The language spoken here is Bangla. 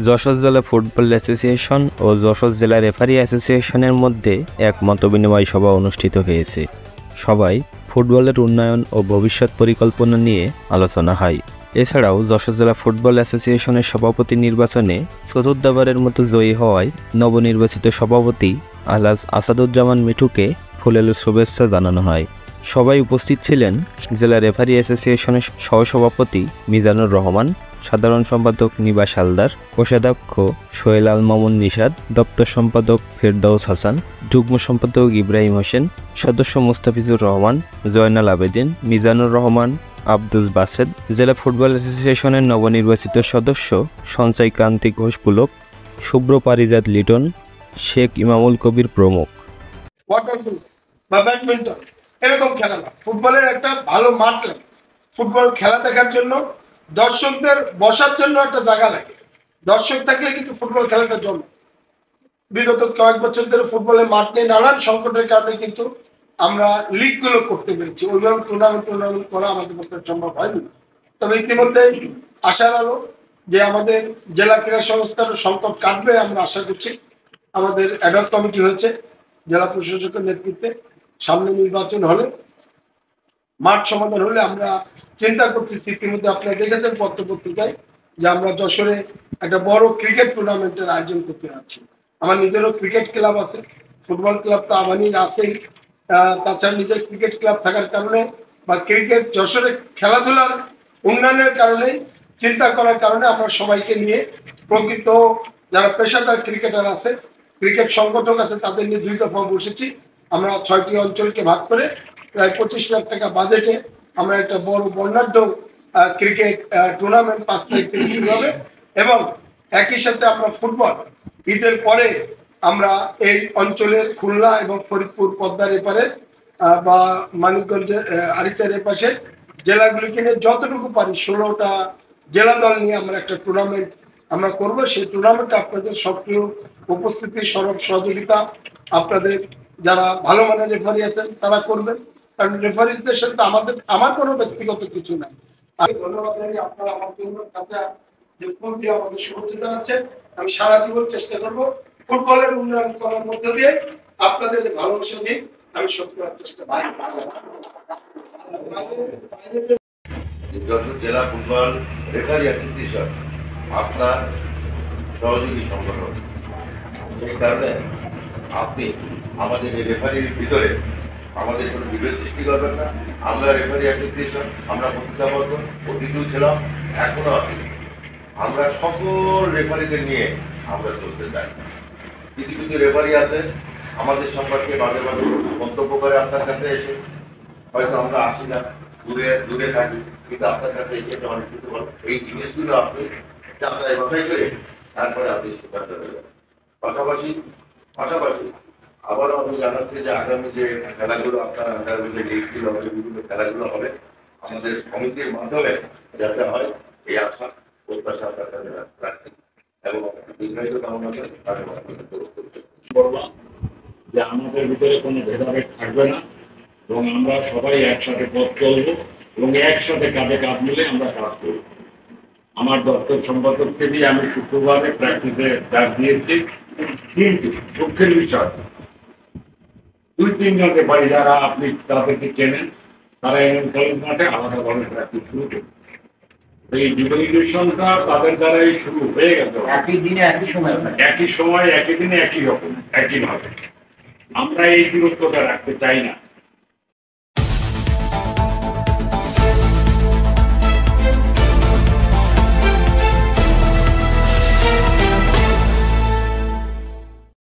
যশোর জেলা ফুটবল অ্যাসোসিয়েশন ও যশোর জেলা রেফারি অ্যাসোসিয়েশনের মধ্যে এক মতবিনিময় সভা অনুষ্ঠিত হয়েছে। সবাই ফুটবলের উন্নয়ন ও ভবিষ্যৎ পরিকল্পনা নিয়ে আলোচনা হয়। এছাড়াও যশোর জেলা ফুটবল অ্যাসোসিয়েশনের সভাপতি নির্বাচনে চতুর্থবারের মতো জয়ী হওয়ায় নবনির্বাচিত সভাপতি আলহাজ আসাদুজ্জামান মিঠুকে ফুলেল শুভেচ্ছা জানানো হয়। সবাই উপস্থিত ছিলেন জেলা রেফারি অ্যাসোসিয়েশনের সহসভাপতি মিজানুর রহমান, সাধারণ সম্পাদক নিবাস হালদার, কোষাধ্যক্ষ সোহেল আল মামুন নিশাদ, দপ্তর সম্পাদক ফেরদাউস হাসান, যুগ্ম সম্পাদক ইব্রাহিম হোসেন, সদস্য মুস্তাফিজুর রহমান, জয়নাল আবেদিন, মিজানুর রহমান, আব্দুল বাসেদ, জেলা ফুটবল অ্যাসোসিয়েশনের নবনির্বাচিত সদস্য সঞ্চয় ক্রান্তি ঘোষ পুলক, শুভ্র পারিজাত লিটন, শেখ ইমামুল কবির প্রমুখ। ব্যাডমিন্টন এরকম খেলা না, ফুটবলের একটা ভালো মাঠ লাগে। ফুটবল খেলা দেখার জন্য দর্শকদের বসার জন্য একটা জায়গা লাগে। দর্শক থাকলে কিন্তু ফুটবল খেলাটা জমে। বিগত কয়েক বছর ধরে ফুটবলের মাঠ নিয়ে নানান সংকটের কারণে কিন্তু আমরা লিগগুলো করতে পেরেছি, ওইভাবে টুর্নামেন্ট করা আমাদের পক্ষে সম্ভব হয়নি। তবে ইতিমধ্যে আশার আলো যে আমাদের জেলা ক্রীড়া সংস্থার সংকট কাটবে আমরা আশা করছি। আমাদের অ্যাডহক কমিটি হয়েছে জেলা প্রশাসকের নেতৃত্বে। সামনে নির্বাচন হলে, মাঠ সমাধান হলে আমরা চিন্তা করতেছি, ইতিমধ্যে আপনারা দেখেছেন পত্রপত্রিকায় যে আমরা যশোরে একটা বড় ক্রিকেট টুর্নামেন্টের আয়োজন করতে যাচ্ছি। আমার নিজেরও ক্রিকেট ক্লাব আছে, ফুটবল ক্লাব তো আমারই আছেই। তাছাড়া নিজের ক্রিকেট ক্লাব থাকার কারণে বা ক্রিকেট যশোরে খেলাধুলার উন্নয়নের কারণে চিন্তা করার কারণে আমরা সবাইকে নিয়ে প্রকৃত যারা পেশাদার ক্রিকেটার আছে, ক্রিকেট সংগঠক আছে, তাদের নিয়ে 2 দফা বসেছি। আমরা 6টি অঞ্চলকে ভাগ করে প্রায় 25 লাখ টাকা বাজেটে আমরা একটা বড় বর্ণাঢ্য ক্রিকেট টুর্নামেন্ট 5 তারিখ থেকে শুরু হবে। এবং একই সাথে আমরা ফুটবল ঈদের পরে আমরা এই অঞ্চলের খুলনা এবং ফরিদপুর পদ্মার এপারে বা মানিকগঞ্জের আরিচার এপাশে জেলাগুলিকে নিয়ে যতটুকু পারি 16টা জেলা দল নিয়ে আমরা একটা টুর্নামেন্ট আমরা করব। সেই টুর্নামেন্টে আপনাদের সক্রিয় উপস্থিতি, সহযোগিতা, আপনাদের যারা ভালো মানের রেফারি আছেন তারা করবেন। কারণ রেফারিদের সাথে আমার কোনো ব্যক্তিগত কিছু নাই। আমি ধন্যবাদ জানাই আপনারা আমার কাছে যে ফোন দিয়ে আমাদের শুভেচ্ছা জানাচ্ছেন। আমি সারা জীবন চেষ্টা করব ফুটবলের উন্নয়ন করার মধ্য দিয়ে আপনাদের ভালোবাসা নিয়ে আমি সত্যি করার চেষ্টা করব। যশোর জেলা ফুটবল রেফারি অ্যাসোসিয়েশন আপনার সহযোগী সংগঠন, সেই কারণে আপনি আমাদের এই রেফারির ভিতরে আমাদের কোনো বিভেদ সৃষ্টি করবেন না। আমরা রেফারি অ্যাসোসিয়েশন, আমরা প্রতিজ্ঞাবদ্ধ, অতীতেও ছিলাম, এখনো আছি। আমরা সকল রেফারিদের নিয়ে আমরা চলতে চাই। কিছু কিছু রেফারি আছে আমাদের সম্পর্কে বাজে বাজে মন্তব্য করে আপনার কাছে এসে, হয়তো আমরা আসি না, দূরে থাকি, কিন্তু আপনার কাছে এসে অনেক কিছু বলো। এই জিনিসগুলো আপনি যাচাই বাছাই করে তারপরে আপনি সিদ্ধান্ত নেবেন। পাশাপাশি আবারও আমি জানাচ্ছি যে আগামী যে খেলাগুলো আপনার আগামী যে লিগগুলো হবে, বিভিন্ন খেলাগুলো হবে, আমাদের সমিতির মাধ্যমে যাতে হয় এই আশা প্রত্যাশা আপনার কাছে রাখছি এবং দীর্ঘায়িত কামনা করলাম যে আমাদের ভিতরে কোনো ভেদাভেদ থাকবে না এবং আমরা সবাই একসাথে পথ চলবো এবং একসাথে কাঁধে কাঁধ মিলে আমরা কাজ করব। আমার দপ্তর সম্পাদককে দিয়ে আমি শুক্রবারে প্র্যাকটিসে ডাক দিয়েছি, কিন্তু দুঃখের বিষয় 2-3 জন রেফারি যারা আপনি তাদেরকে চেনেন, তারা এমন কলেজ মাঠে আলাদাভাবে প্র্যাকটিস শুরু করবে। এই ডিভলিউশনটা তাদের দ্বারাই শুরু হয়ে গেল, একই দিনে একই সময় একই দিনে একই রকম একইভাবে। আমরা এই দূরত্বটা রাখতে চাই না।